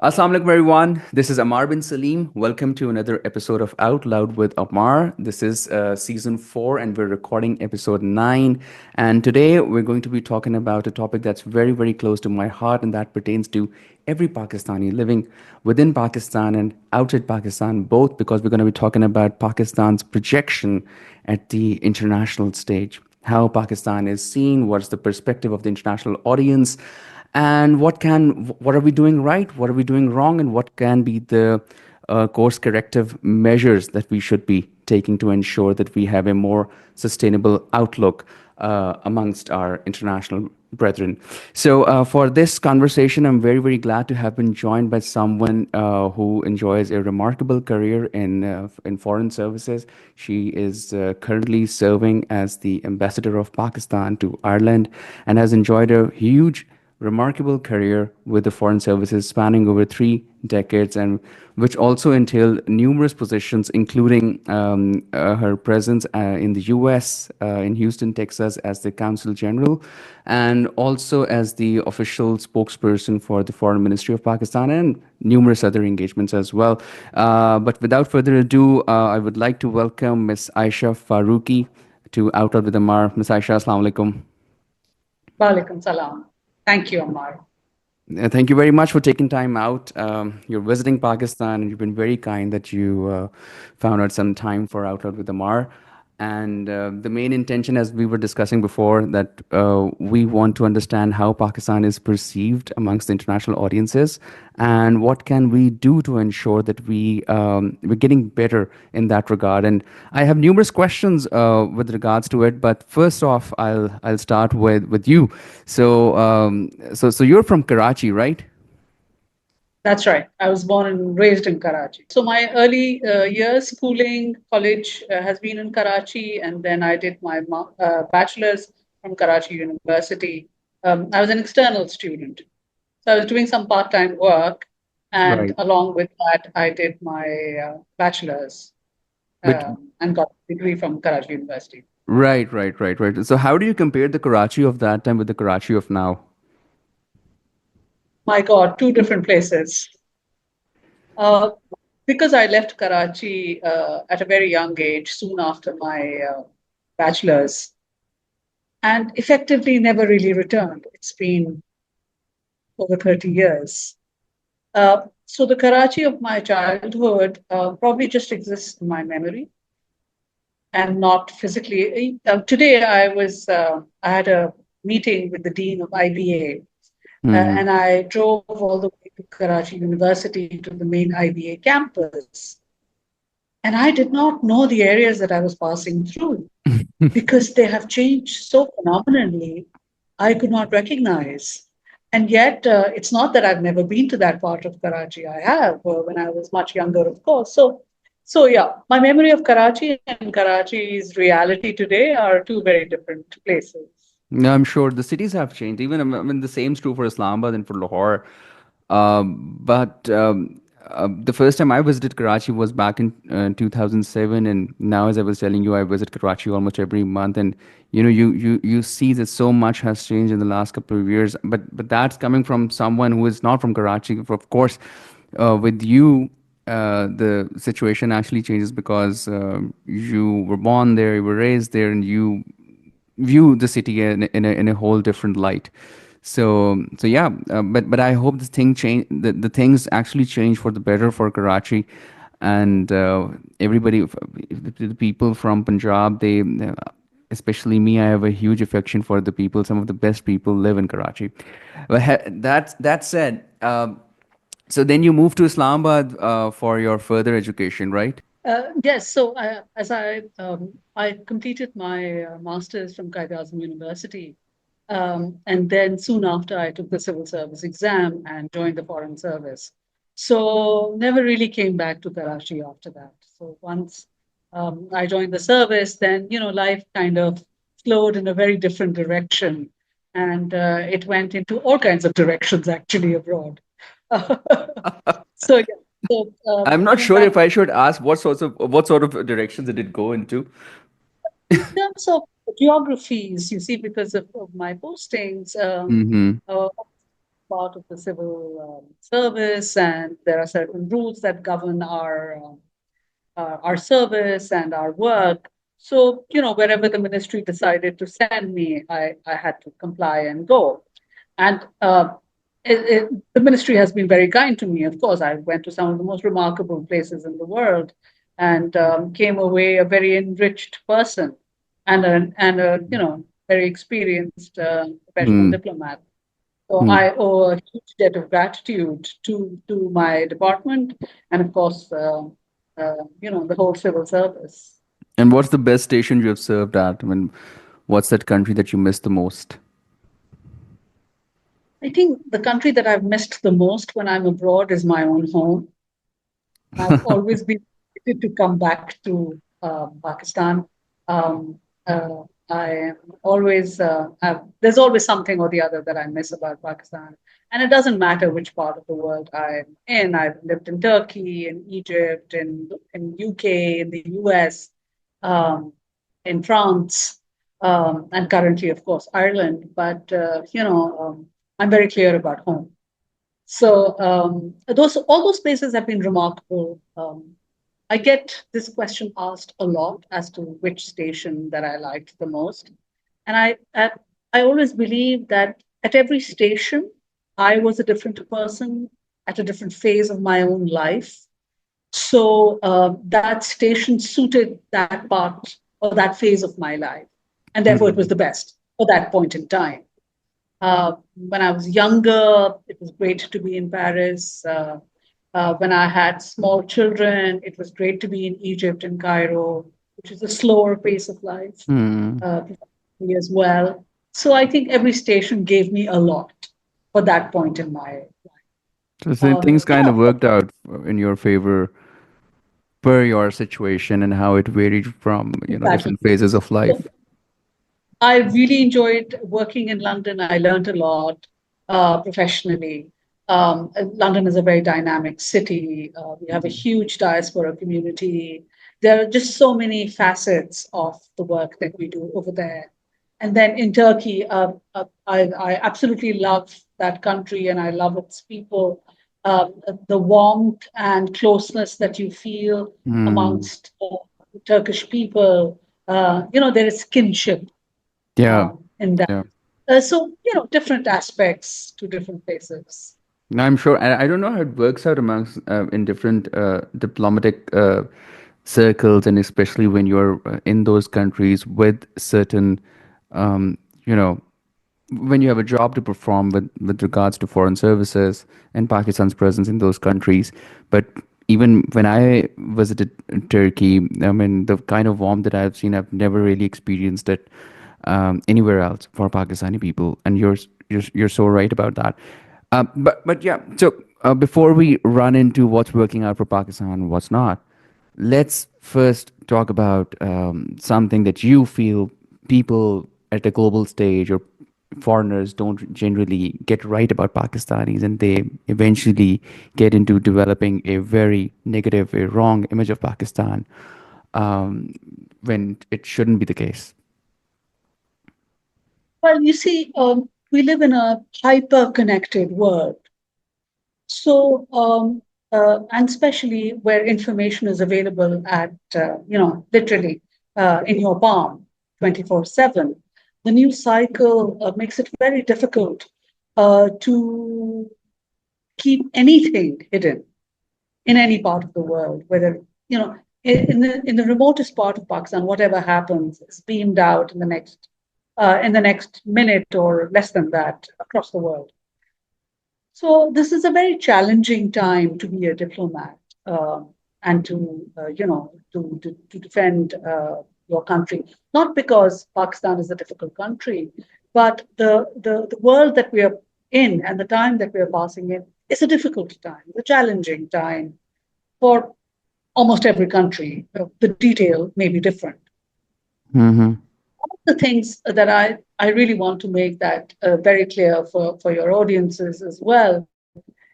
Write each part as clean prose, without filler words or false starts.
Assalamu alaikum, everyone. This is Ammaar bin Saleem. Welcome to another episode of Outloud with Ammaar. This is season 4, and we're recording episode 9. And today we're going to be talking about a topic that's very, very close to my heart, and that pertains to every Pakistani living within Pakistan and outside Pakistan, both because we're going to be talking about Pakistan's projection at the international stage, how Pakistan is seen, what's the perspective of the international audience, and what are we doing right, what are we doing wrong, and what can be the course corrective measures that we should be taking to ensure that we have a more sustainable outlook amongst our international brethren. So, for this conversation, I'm very, very glad to have been joined by someone who enjoys a remarkable career in foreign services. She is currently serving as the ambassador of Pakistan to Ireland and has enjoyed a huge remarkable career with the foreign services spanning over 3 decades, and which also entailed numerous positions, including her presence in the US, in Houston, Texas, as the Consul General, and also as the official spokesperson for the Foreign Ministry of Pakistan, and numerous other engagements as well. But without further ado, I would like to welcome Miss Aisha Farooqui to Outloud with Amar. Miss Aisha, Assalamu alaikum. Walaikum salam. Thank you, Amar. Thank you very much for taking time out. You're visiting Pakistan, and you've been very kind that you found out some time for Outloud with Amar. And the main intention, as we were discussing before, that we want to understand how Pakistan is perceived amongst the international audiences, and what can we do to ensure that we're getting better in that regard. And I have numerous questions with regards to it, but first off, I'll start with you. So you're from Karachi, right? That's right. I was born and raised in Karachi. So my early years, schooling, college has been in Karachi, and then I did my bachelor's from Karachi University. I was an external student, so I was doing some part-time work, and Right. along with that, I did my bachelor's But and got a degree from Karachi University. right. So how do you compare the Karachi of that time with the Karachi of now? My God, two different places. Uh, because I left Karachi at a very young age, soon after my bachelor's, and effectively never really returned. It's been over 30 years. So the Karachi of my childhood probably just exists in my memory and not physically. Today, I had a meeting with the dean of IBA, Hmm. and I drove all the way to Karachi University to the main IBA campus. And I did not know the areas that I was passing through because they have changed so phenomenally, I could not recognize. And yet, it's not that I've never been to that part of Karachi. I have when I was much younger, of course. So yeah, my memory of Karachi and Karachi's reality today are two very different places. No, I'm sure the cities have changed. Even I mean, the same's true for Islamabad and for Lahore. But the first time I visited Karachi was back in 2007, and now, as I was telling you, I visit Karachi almost every month, and you see that so much has changed in the last couple of years. But that's coming from someone who is not from Karachi. Of course, with you. The situation actually changes because you were born there, you were raised there, and you view the city in a whole different light. So yeah, but I hope the things actually change for the better for Karachi, and everybody, the people from Punjab, they. Especially me, I have a huge affection for the people. Some of the best people live in Karachi. But that said, so then you moved to Islamabad for your further education, right? Yes, so I completed my master's from Qaid Azam University, and then soon after I took the civil service exam and joined the foreign service. So never really came back to Karachi after that. So once I joined the service, then life kind of flowed in a very different direction, and it went into all kinds of directions actually abroad. So yeah, so I'm not coming sure back if I should ask what sort of directions did it go into. in terms of geographies, you see, because of my postings, Mm-hmm. uh, part of the civil service, and there are certain rules that govern our service and our work. So, wherever the ministry decided to send me, I had to comply and go. And the ministry has been very kind to me. Of course, I went to some of the most remarkable places in the world and came away a very enriched person and a very experienced professional Mm. diplomat. So Mm. I owe a huge debt of gratitude to my department and, of course, the whole civil service. And what's the best station you have served at? I mean, what's that country that you miss the most? I think the country that I've missed the most when I'm abroad is my own home. I've always been excited to come back to Pakistan. Um, I am always there's always something or the other that I miss about Pakistan, and it doesn't matter which part of the world I'm in. I've lived in Turkey, in Egypt, in UK, in the US, um, in France, and currently, of course, Ireland. But I'm very clear about home. So those all those places have been remarkable. I get this question asked a lot as to which station that I liked the most, and I always believe that at every station I was a different person at a different phase of my own life. So that station suited that part or that phase of my life, and therefore it was Mm. the best for that point in time. When I was younger, it was great to be in Paris. When I had small children, it was great to be in Egypt and Cairo, which is a slower pace of life Mm. professionally as well. So I think every station gave me a lot for that point in my life. So things kind Yeah, of worked out in your favor per your situation and how it varied from, exactly. different phases of So life. I really enjoyed working in London. I learned a lot professionally. London is a very dynamic city. We have a huge diaspora community. There are just so many facets of the work that we do over there. And then in Turkey, I absolutely love that country and I love its people. The warmth and closeness that you feel Mm. amongst Turkish people, there is kinship Yeah. in that. Yeah. So, different aspects to different places. Now, I'm sure, I don't know how it works out amongst in different diplomatic circles, and especially when you're in those countries with certain, um, you know, when you have a job to perform with regards to foreign services and Pakistan's presence in those countries. But even when I visited Turkey, I mean, the kind of warmth that I've seen, I've never really experienced it anywhere else for Pakistani people. And you're so right about that. But yeah, so before we run into what's working out for Pakistan and what's not, let's first talk about something that you feel people at a global stage or foreigners don't generally get right about Pakistanis, and they eventually get into developing a very negative, a wrong image of Pakistan um, when it shouldn't be the case. Well, you see, we live in a hyper connected world. So, and especially where information is available at, literally in your palm 24/7, the news cycle makes it very difficult to keep anything hidden in any part of the world, whether, in the remotest part of Pakistan, whatever happens is beamed out in the next minute or less than that across the world. So this is a very challenging time to be a diplomat and to defend your country. Not because Pakistan is a difficult country, but the world that we are in and the time that we are passing in is a difficult time, it's a challenging time for almost every country. The detail may be different. Mm-hmm. The things that I really want to make that very clear for your audiences as well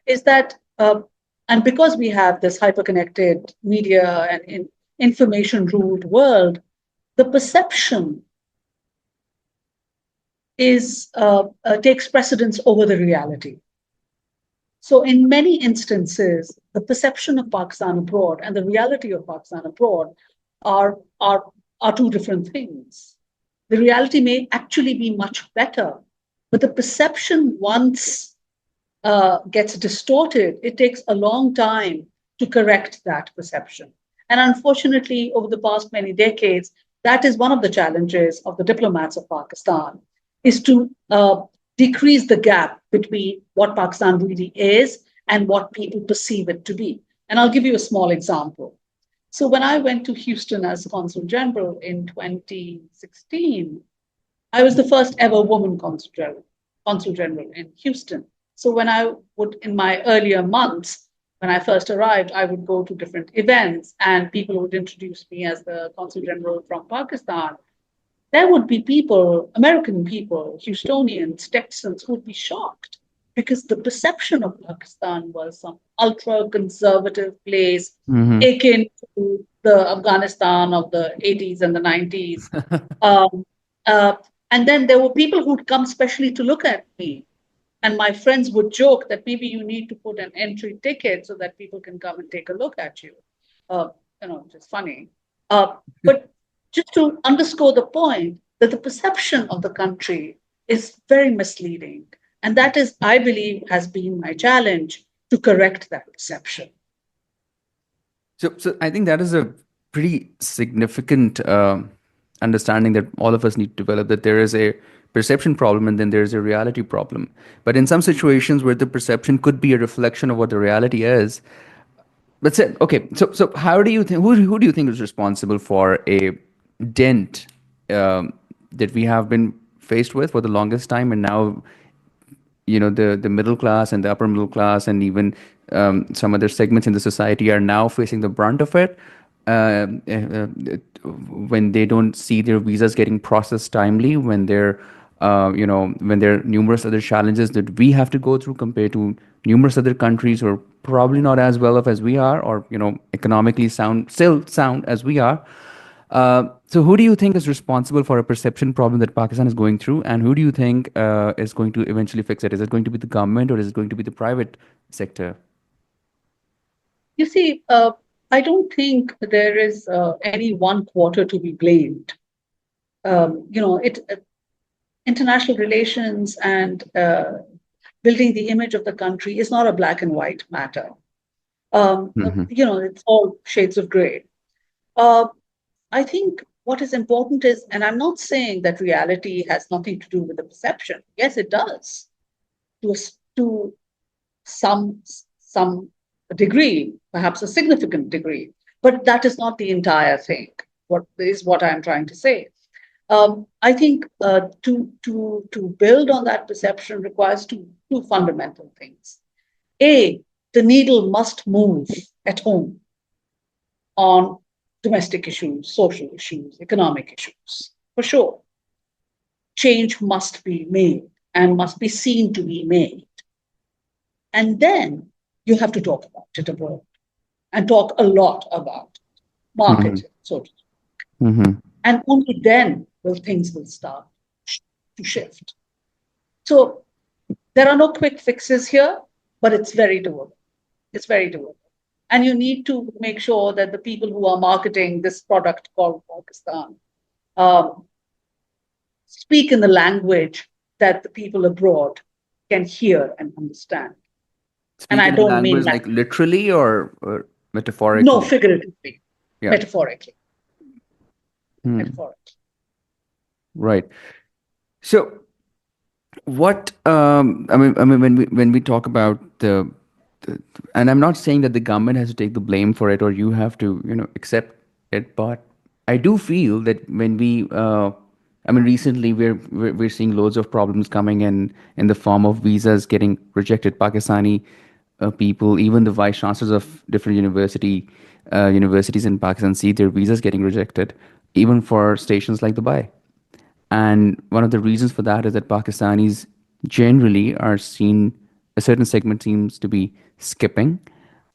is that, and because we have this hyper-connected media and information-ruled world, the perception is takes precedence over the reality. So, in many instances, the perception of Pakistan abroad and the reality of Pakistan abroad are, are, are two different things. The reality may actually be much better, but the perception once gets distorted, it takes a long time to correct that perception. And unfortunately, over the past many decades, that is one of the challenges of the diplomats of Pakistan, is to decrease the gap between what Pakistan really is and what people perceive it to be. And I'll give you a small example. So when I went to Houston as Consul General in 2016, I was the first ever woman consul general in Houston. So when I would, in my earlier months, when I first arrived, I would go to different events and people would introduce me as the consul general from Pakistan. There would be people, American people, Houstonians, Texans, who would be shocked because the perception of Pakistan was some ultra conservative place Mm-hmm. akin to the Afghanistan of the 80s and the 90s. Um, uh, and then there were people who'd come specially to look at me. And my friends would joke that maybe you need to put an entry ticket so that people can come and take a look at you. Uh, just funny. But just to underscore the point that the perception of the country is very misleading. And that is, I believe, has been my challenge to correct that perception. So I think that is a pretty significant understanding that all of us need to develop, that there is a perception problem and then there is a reality problem. But in some situations where the perception could be a reflection of what the reality is, that's it. Okay. So how do you think, who do you think is responsible for a dent that we have been faced with for the longest time, and now the middle class and the upper middle class and even some other segments in the society are now facing the brunt of it, when they don't see their visas getting processed timely, when there are numerous other challenges that we have to go through compared to numerous other countries who are probably not as well off as we are, or economically still sound as we are. So who do you think is responsible for a perception problem that Pakistan is going through, and who do you think is going to eventually fix it? Is it going to be the government, or is it going to be the private sector? You see, I don't think there is any one quarter to be blamed. International relations and building the image of the country is not a black and white matter. Hmm. It's all shades of gray. Uh, I think what is important is, and I'm not saying that reality has nothing to do with the perception. Yes, it does, to some some degree, perhaps a significant degree, but that is not the entire thing. What is what I'm trying to say? I think to build on that perception requires two fundamental things. A, the needle must move at home on domestic issues, social issues, economic issues, for sure. Change must be made and must be seen to be made. And then you have to talk about it abroad and talk a lot about it, market Hmm. it, so to speak. Hmm. And only then will things will start to shift. So there are no quick fixes here, but it's very doable. It's very doable. And you need to make sure that the people who are marketing this product called Pakistan um, speak in the language that the people abroad can hear and understand. And Speak I in a don't mean language that, like literally or no, metaphorically. figuratively, Yeah. metaphorically, Hmm. metaphorically. Right. So what I mean when we talk about the, and I'm not saying that the government has to take the blame for it or you have to accept it, but I do feel that when we I mean recently we're seeing loads of problems coming in the form of visas getting rejected. Pakistani people, even the vice chancellors of different universities in Pakistan, see their visas getting rejected, even for stations like Dubai. And one of the reasons for that is that Pakistanis generally are seen, a certain segment seems to be skipping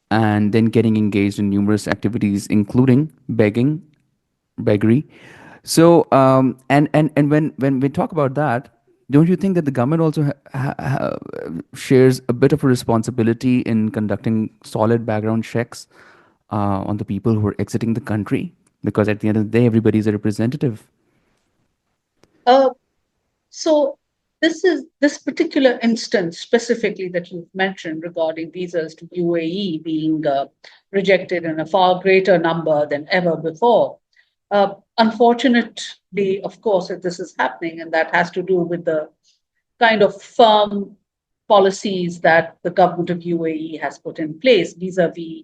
and then getting engaged in numerous activities, including beggary. So, and when we talk about that, don't you think that the government also shares a bit of a responsibility in conducting solid background checks on the people who are exiting the country? Because at the end of the day, everybody is a representative. Uh, so this particular instance specifically that you've mentioned regarding visas to UAE being rejected in a far greater number than ever before. Unfortunately, of course, this is happening, and that has to do with the kind of firm policies that the government of UAE has put in place vis-a-vis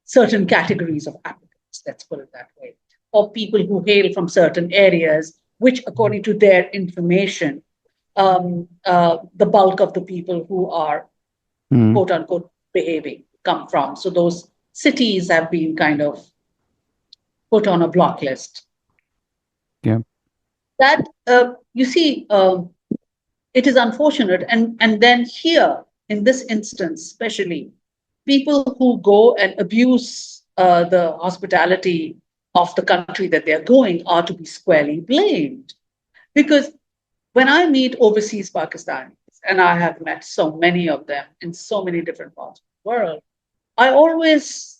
certain categories of applicants, let's put it that way, or people who hail from certain areas, which, according to their information, the bulk of the people who are Mm. quote unquote behaving come from. So those cities have been kind of put on a block list. Yeah. That you see, it is unfortunate, and then here in this instance, especially people who go and abuse the hospitality of the country that they're going are to be squarely blamed. Because when I meet overseas Pakistanis, and I have met so many of them in so many different parts of the world, I always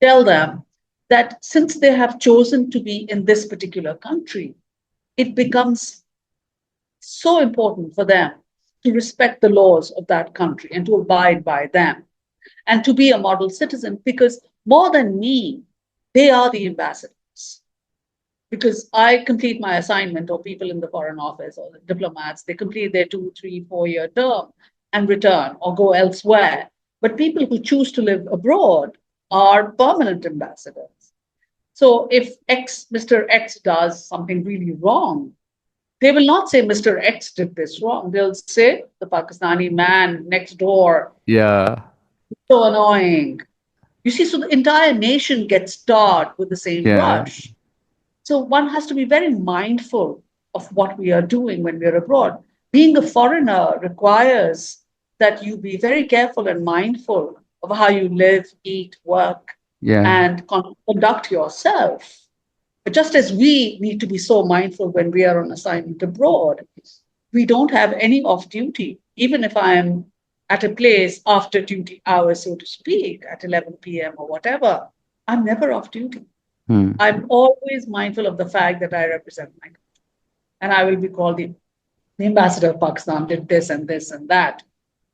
tell them that since they have chosen to be in this particular country, it becomes so important for them to respect the laws of that country and to abide by them and to be a model citizen, because more than me, they are the ambassadors. Because I complete my assignment, or people in the Foreign Office or the diplomats, they complete their 2, 3, 4 year term and return or go elsewhere. But people who choose to live abroad are permanent ambassadors. So if Mr. X does something really wrong, they will not say Mr. X did this wrong. They'll say the Pakistani man next door, Yeah. so annoying. You see, so the entire nation gets tarred with the same Yeah. brush. So one has to be very mindful of what we are doing when we're abroad. Being a foreigner requires that you be very careful and mindful of how you live, eat, work, Yeah. and conduct yourself. But just as we need to be so mindful when we are on assignment abroad, we don't have any off duty. Even if I am at a place after duty hours, so to speak, at 11 p.m. or whatever, I'm never off duty. Hmm. I'm always mindful of the fact that I represent my country. And I will be called the ambassador of Pakistan, did this and that.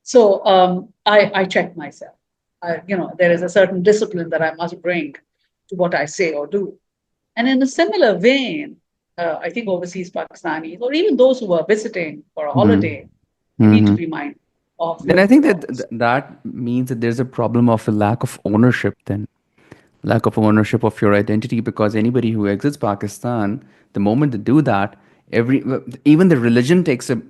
So I check myself. There is a certain discipline that I must bring to what I say or do. And in a similar vein, I think overseas Pakistanis, or even those who are visiting for a Hmm. holiday, they need to Hmm. be mindful of Then I local think that laws. that means that there's a problem of a lack of ownership then. Lack of ownership of your identity, because anybody who exits Pakistan, the moment they do that, every even the religion takes a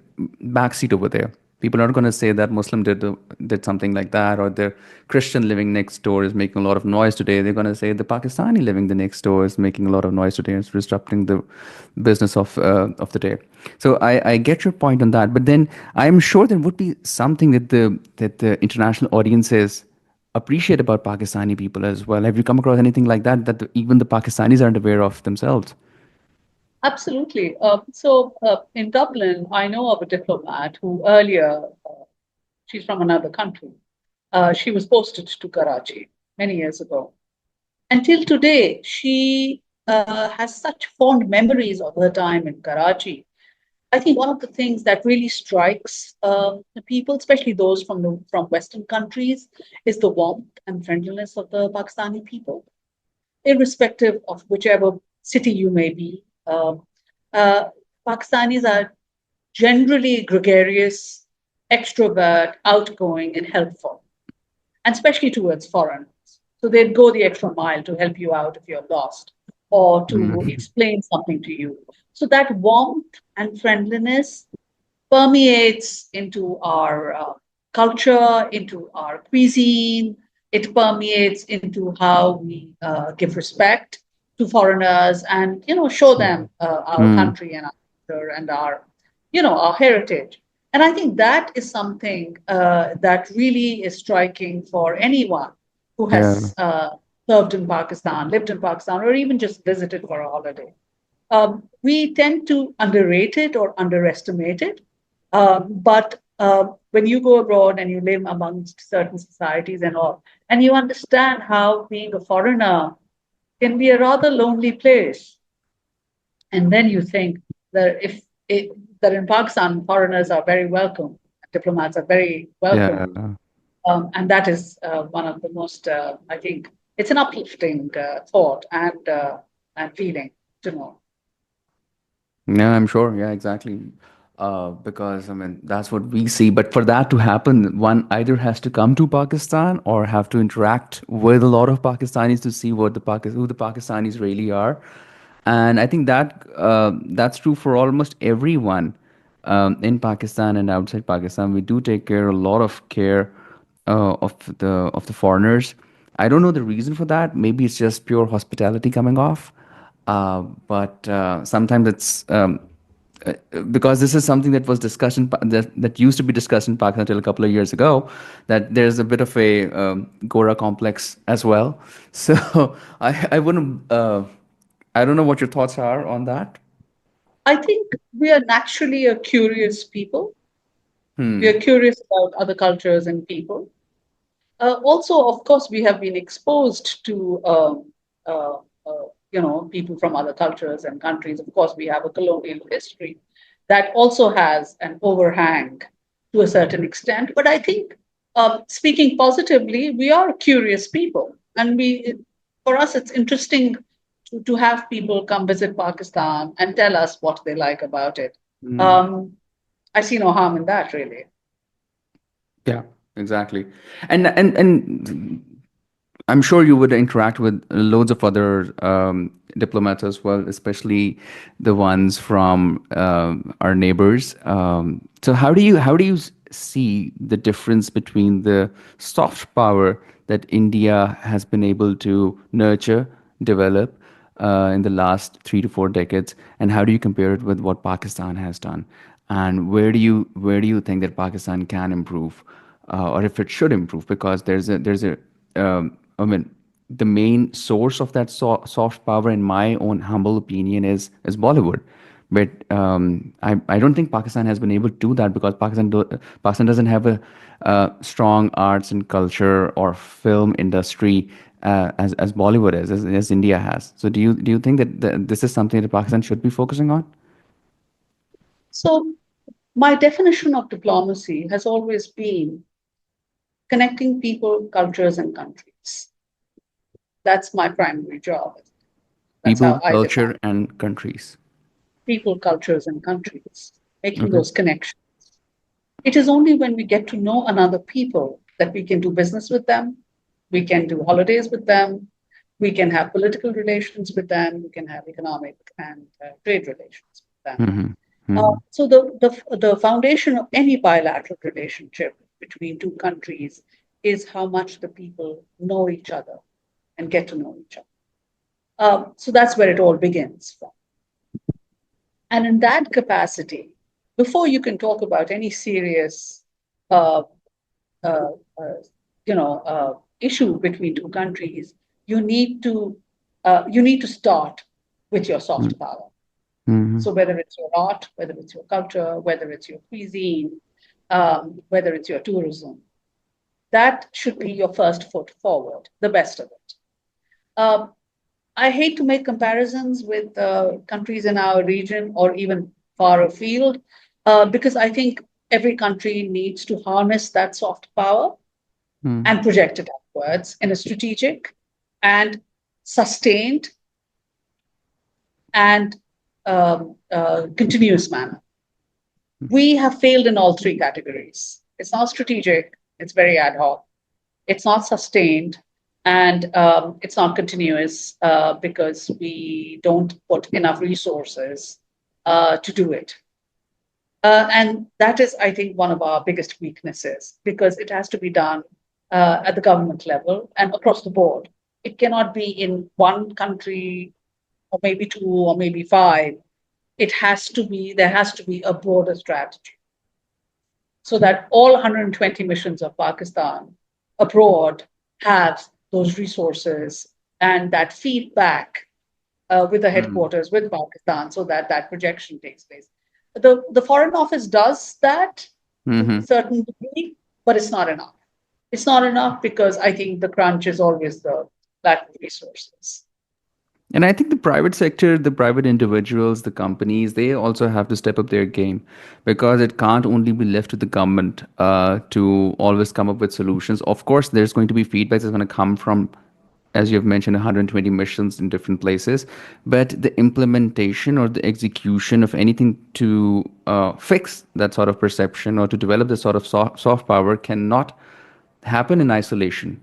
backseat over there. People are not going to say that Muslim did something like that, or the Christian living next door is making a lot of noise today. They're going to say the Pakistani living the next door is making a lot of noise today. It's disrupting the business of the day. So I get your point on that, but then I'm sure there would be something that the international audiences appreciate about Pakistani people as well. Have you come across anything like that even the Pakistanis aren't aware of themselves? Absolutely. So in Dublin, I know of a diplomat who earlier, she's from another country. She was posted to Karachi many years ago. Until today, she has such fond memories of her time in Karachi. I think one of the things that really strikes the people, especially those from Western countries, is the warmth and friendliness of the Pakistani people, irrespective of whichever city you may be. Uh, Pakistanis are generally gregarious, extrovert, outgoing, and helpful, and especially towards foreigners. So they'd go the extra mile to help you out if you're lost or to Mm. explain something to you. So that warmth and friendliness permeates into our culture, into our cuisine. It permeates into how we give respect to foreigners and show them our Mm. country and our culture and our heritage. And I think that is something that really is striking for anyone who Yeah. has served in Pakistan, lived in Pakistan, or even just visited for a holiday. We tend to underrate it or underestimate it. But when you go abroad and you live amongst certain societies and all, and you understand how being a foreigner can be a rather lonely place, and then you think that if it, that in Pakistan foreigners are very welcome, diplomats are very welcome, Yeah. and that is one of the most I think it's an uplifting thought and feeling to know. Yeah, I'm sure. Yeah, exactly. Because I mean, that's what we see. But for that to happen, one either has to come to Pakistan or have to interact with a lot of Pakistanis to see what who the Pakistanis really are. And I think that that's true for almost everyone in Pakistan and outside Pakistan. We do take care a lot of care of the foreigners. I don't know the reason for that. Maybe it's just pure hospitality coming off. But sometimes it's uh, because this is something that was that used to be discussed in Pakistan until a couple of years ago, that there's a bit of a Gora complex as well. So I wouldn't I don't know what your thoughts are on that. I think we are naturally a curious people. We Hmm. are curious about other cultures and people. Also, of course, we have been exposed to uh, people from other cultures and countries. Of course, we have a colonial history that also has an overhang to a certain extent. But I think, speaking positively, we are curious people, and for us, it's interesting to have people come visit Pakistan and tell us what they like about it. Hmm. Um, I see no harm in that, really. Yeah, exactly. And I'm sure you would interact with loads of other diplomats as well, especially the ones from our neighbors. So how do you see the difference between the soft power that India has been able to nurture, develop in the last 3 to 4 decades, and how do you compare it with what Pakistan has done? And where do you think that Pakistan can improve, or if it should improve? Because there's a I mean, the main source of that soft power, in my own humble opinion, is Bollywood. But I don't think Pakistan has been able to do that because Pakistan doesn't have a strong arts and culture or film industry as Bollywood as India has. So do you think that this is something that Pakistan should be focusing on? So, my definition of diplomacy has always been connecting people, cultures, and countries. That's my primary job. That's how People, I define culture, and countries. people, cultures, and countries, making Okay. those connections. It is only when we get to know another people that we can do business with them, we can do holidays with them, we can have political relations with them, we can have economic and trade relations with them. Mm-hmm. Mm-hmm. So the foundation of any bilateral relationship between two countries is how much the people know each other and get to know each other. So that's where it all begins from. And in that capacity, before you can talk about any serious, uh, uh, uh, issue between two countries, you need to start with your soft power. Mm-hmm. So whether it's your art, whether it's your culture, whether it's your cuisine, whether it's your tourism, that should be your first foot forward, the best of it. Um, I hate to make comparisons with countries in our region or even far afield, because I think every country needs to harness that soft power and project it upwards in a strategic and sustained and continuous manner. We have failed in all three categories. It's not strategic, it's very ad hoc, it's not sustained, and it's not continuous because we don't put enough resources to do it. And that is, I think, one of our biggest weaknesses because it has to be done at the government level and across the board. It cannot be in one country or maybe two or maybe five. There has to be a broader strategy so that all 120 missions of Pakistan abroad have those resources and that feedback with the Mm. headquarters with Pakistan, so that that projection takes place. The Foreign Office does that to a Mm-hmm. certain degree, but it's not enough. It's not enough because I think the crunch is always the lack of resources. And I think the private sector, the private individuals, the companies, they also have to step up their game, because it can't only be left to the government to always come up with solutions. Of course, there's going to be feedback that's going to come from, as you've mentioned, 120 missions in different places. But the implementation or the execution of anything to fix that sort of perception or to develop this sort of soft power cannot happen in isolation,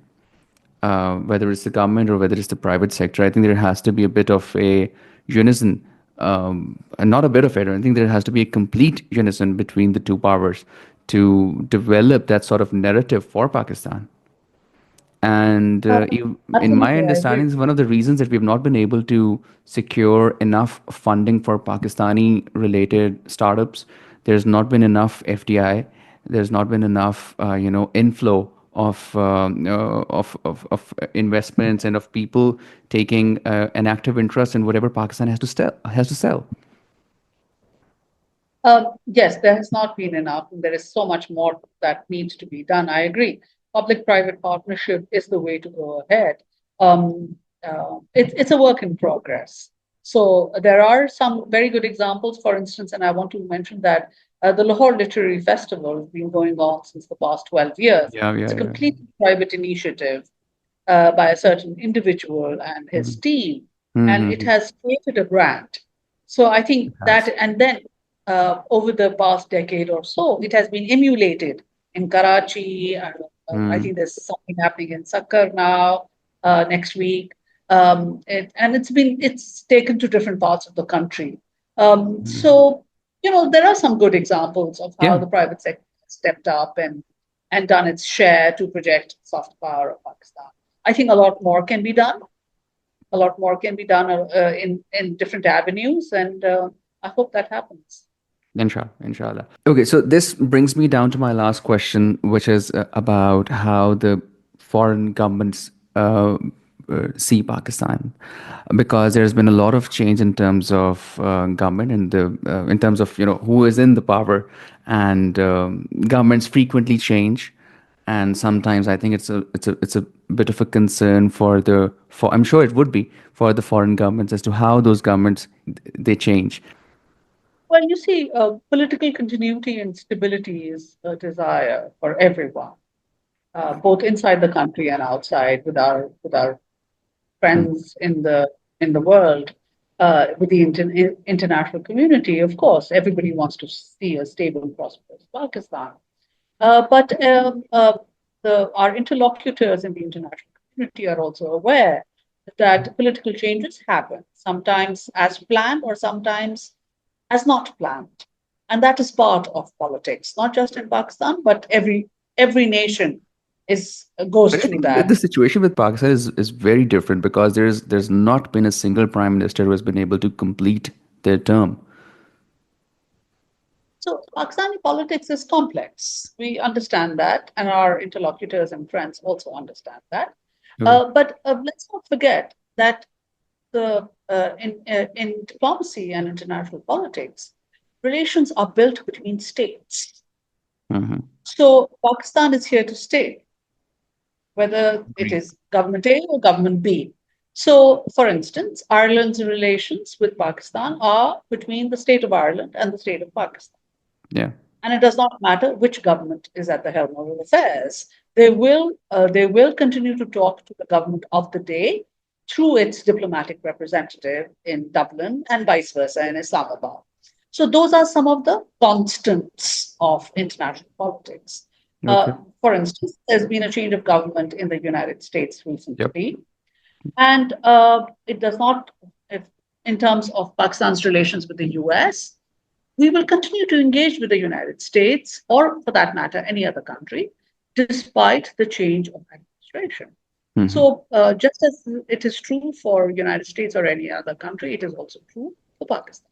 whether it's the government or whether it's the private sector. I think there has to be a bit of a unison, and not a bit of it. I think there has to be a complete unison between the two powers to develop that sort of narrative for Pakistan. And Uh, in my Absolutely, I agree. understanding, is one of the reasons that we've not been able to secure enough funding for Pakistani related startups. There's not been enough FDI. There's not been enough, inflow of investments and of people taking an active interest in whatever Pakistan has to sell. Yes, there has not been enough, and there is so much more that needs to be done. I agree. Public-private partnership is the way to go ahead. It's a work in progress. So there are some very good examples, for instance, and I want to mention that the Lahore Literary Festival has been going on since the past 12 years. Yeah, yeah, It's a yeah. completely private initiative by a certain individual and his Mm-hmm. team, and it Mm-hmm. has created a brand. So I It think that, has. and then over the past decade or so, it has been emulated in Karachi. I Mm-hmm. think there's something happening in Sakkar now next week, and it's taken to different parts of the country. So there are some good examples of how Yeah. the private sector has stepped up and done its share to project soft power of Pakistan. I think a lot more can be done. A lot more can be done in different avenues, and I hope that happens. Inshallah, inshallah. Okay, so this brings me down to my last question, which is about how the foreign governments see Pakistan, because there's been a lot of change in terms of government and in terms of who is in the power, and governments frequently change, and sometimes I think it's a bit of a concern for I'm sure it would be for the foreign governments as to how those governments they change. Well, you see, political continuity and stability is a desire for everyone, both inside the country and outside, with our Hmm. friends in the world, with the international community. Of course, everybody wants to see a stable, prosperous Pakistan. But our interlocutors in the international community are also aware that political changes happen, sometimes as planned or sometimes as not planned. And that is part of politics, not just in Pakistan, but every nation goes But I through think that the that. situation with Pakistan is very different, because there's not been a single prime minister who has been able to complete their term. So Pakistani politics is complex. We understand that, and our interlocutors and friends also understand that. Okay. But let's not forget that in diplomacy and international politics, relations are built between states. Hmm. So Pakistan is here to stay, whether it Agreed. is government A or government B. So, for instance, Ireland's relations with Pakistan are between the state of Ireland and the state of Pakistan. Yeah. And it does not matter which government is at the helm of affairs. They will continue to talk to the government of the day through its diplomatic representative in Dublin and vice versa in Islamabad. So those are some of the constants of international politics. Okay. For instance, there's been a change of government in the United States Yep. recently, and it does not, if, in terms of Pakistan's relations with the US, we will continue to engage with the United States, or for that matter, any other country, despite the change of administration. Hmm. So, just as it is true for United States or any other country, it is also true for Pakistan.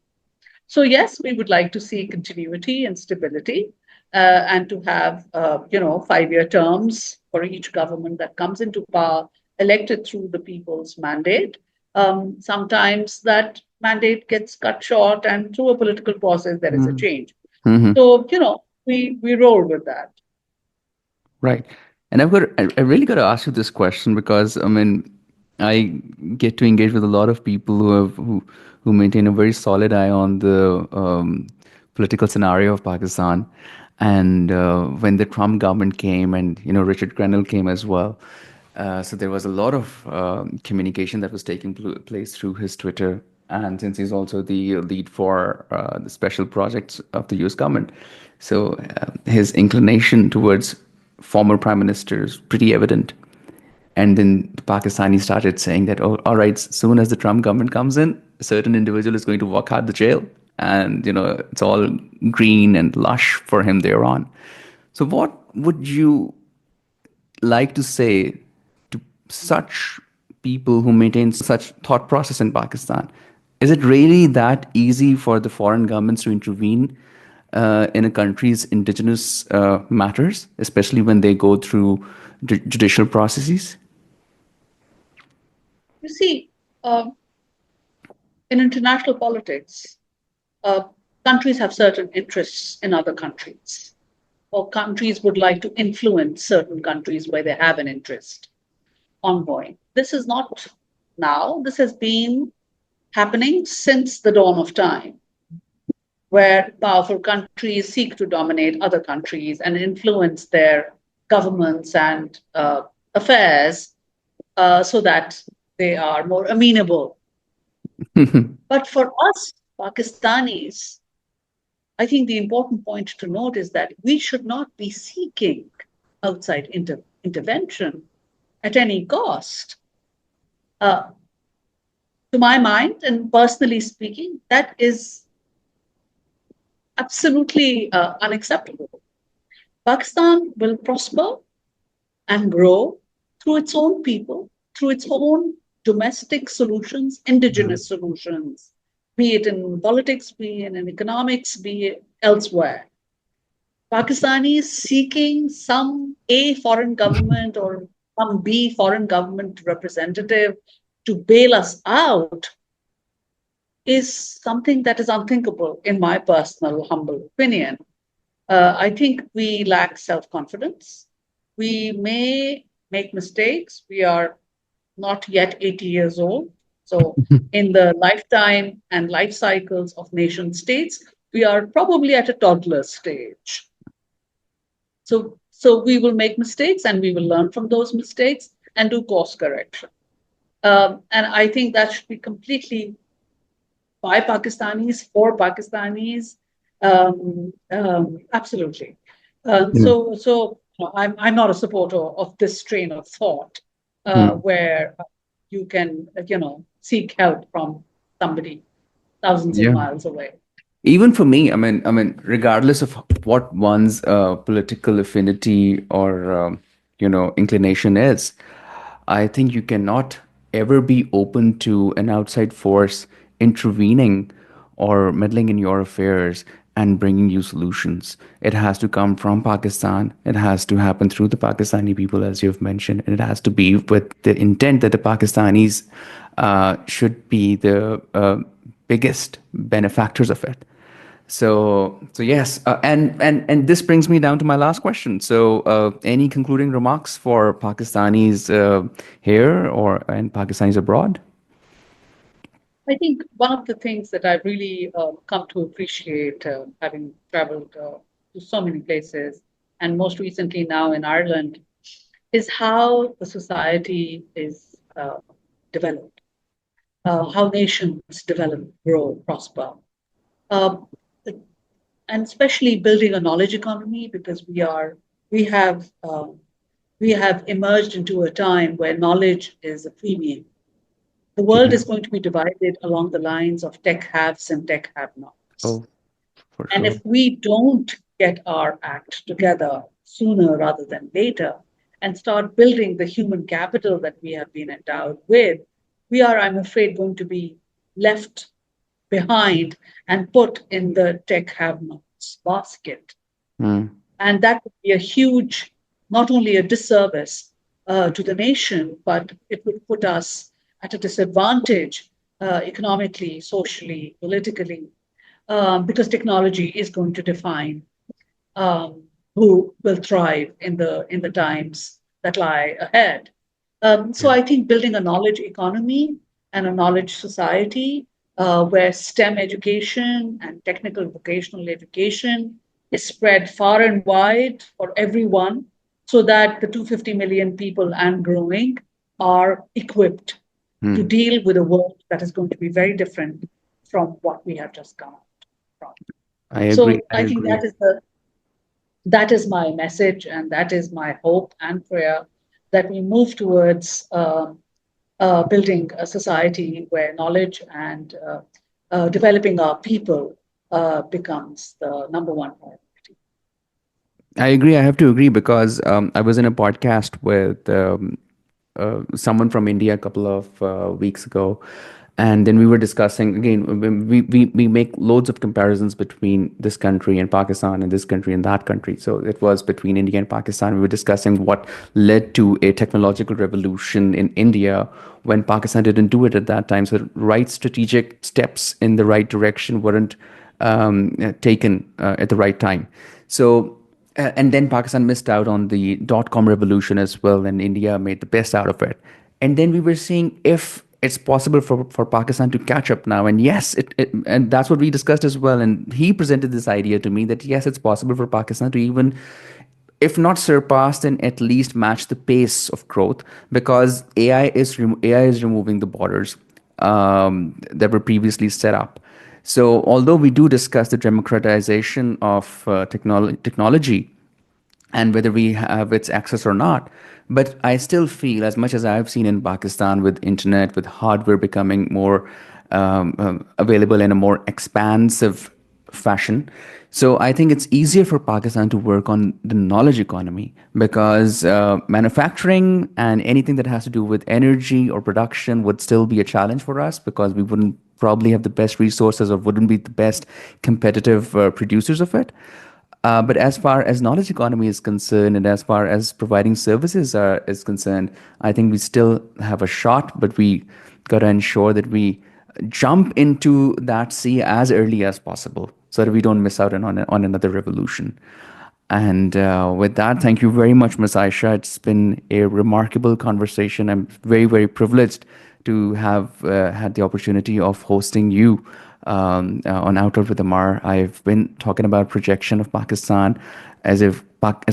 So, yes, we would like to see continuity and stability, and to have 5-year terms for each government that comes into power, elected through the people's mandate. Sometimes that mandate gets cut short, and through a political process, there is a Mm-hmm. change. Mm-hmm. So, we roll with that. Right. And I really got to ask you this question because I mean, I get to engage with a lot of people who maintain a very solid eye on the political scenario of Pakistan. And when the Trump government came, and Richard Grenell came as well, so there was a lot of communication that was taking place through his Twitter. And since he's also the lead for the special projects of the U.S. government, so his inclination towards former prime minister is pretty evident. And then the Pakistani started saying that, oh, all right, soon as the Trump government comes in, a certain individual is going to walk out the jail, and it's all green and lush for him thereon. So, what would you like to say to such people who maintain such thought process in Pakistan? Is it really that easy for the foreign governments to intervene in a country's indigenous matters, especially when they go through judicial processes? You see, um, in international politics, uh, countries have certain interests in other countries, or countries would like to influence certain countries where they have an interest ongoing. This is not now, this has been happening since the dawn of time, where powerful countries seek to dominate other countries and influence their governments and affairs so that they are more amenable. But for us, Pakistanis, I think the important point to note is that we should not be seeking outside intervention at any cost. Uh, to my mind, and personally speaking, that is absolutely unacceptable. Pakistan will prosper and grow through its own people, through its own domestic solutions, indigenous solutions, be it in politics, be it in economics, be it elsewhere. Pakistanis seeking some A foreign government or some B foreign government representative to bail us out is something that is unthinkable, in my personal humble opinion. I think we lack self confidence. We may make mistakes. We are not yet 80 years old. So, in the lifetime and life cycles of nation states, we are probably at a toddler stage. So we will make mistakes and we will learn from those mistakes and do course correction. And I think that should be completely by Pakistanis, for Pakistanis. Absolutely. Yeah. I'm not a supporter of this strain of thought Mm. where you can, seek help from somebody thousands of Yeah. miles away. Even for me, I mean, regardless of what one's political affinity or inclination is, I think you cannot ever be open to an outside force intervening or meddling in your affairs and bringing you solutions. It has to come from Pakistan. It has to happen through the Pakistani people, as you've mentioned, and it has to be with the intent that the Pakistanis should be the biggest benefactors of it. So yes, and this brings me down to my last question. So, any concluding remarks for Pakistanis here or and Pakistanis abroad? I think one of the things that I've really come to appreciate, having traveled to so many places, and most recently now in Ireland, is how the society is developed, how nations develop, grow, prosper, uh, and especially building a knowledge economy because we have we have emerged into a time where knowledge is a premium. The world Yeah. is going to be divided along the lines of tech haves and tech have nots. Oh, for And sure. if we don't get our act together sooner rather than later and start building the human capital that we have been endowed with, we are, I'm afraid, going to be left behind and put in the tech have nots basket. Mm. And that would be a huge, not only a disservice to the nation, but it would put us at a disadvantage economically, socially, politically, because technology is going to define um, who will thrive in the times that lie ahead. So Yeah. I think building a knowledge economy and a knowledge society where STEM education and technical vocational education is spread far and wide for everyone, so that the 250 million people and growing are equipped to Hmm. deal with a world that is going to be very different from what we have just come out from. I agree. So I I think agree. that is my message, and that is my hope and prayer, that we move towards building a society where knowledge and developing our people becomes the number one priority. I agree. I have to agree because I was in a podcast with someone from India a couple of weeks ago, and then we were discussing again. We make loads of comparisons between this country and Pakistan and this country and that country. So it was between India and Pakistan. We were discussing what led to a technological revolution in India when Pakistan didn't do it at that time. So right strategic steps in the right direction weren't taken at the right time. So and then Pakistan missed out on the dot-com revolution as well, and India made the best out of it. And then we were seeing if it's possible for Pakistan to catch up now. And yes, and that's what we discussed as well. And he presented this idea to me that yes, it's possible for Pakistan to even, if not surpass, then at least match the pace of growth because AI is removing the borders that were previously set up. So although we do discuss the democratization of technology and whether we have its access or not. But I still feel, as much as I've seen in Pakistan with internet, with hardware becoming more available in a more expansive fashion. So I think it's easier for Pakistan to work on the knowledge economy because manufacturing and anything that has to do with energy or production would still be a challenge for us because we wouldn't probably have the best resources or wouldn't be the best competitive producers of it. But as far as knowledge economy is concerned, and as far as providing services is concerned, I think we still have a shot. But we got to ensure that we jump into that sea as early as possible, so that we don't miss out on another revolution. And with that, thank you very much, Ms. Aisha. It's been a remarkable conversation. I'm very, very privileged to have had the opportunity of hosting you on Outloud with Amar. I've been talking about projection of Pakistan as a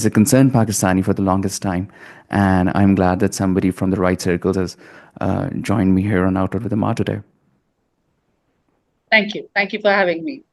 concerned Pakistani for the longest time, and I'm glad that somebody from the right circles has joined me here on Outloud with Amar today. Thank you. Thank you for having me.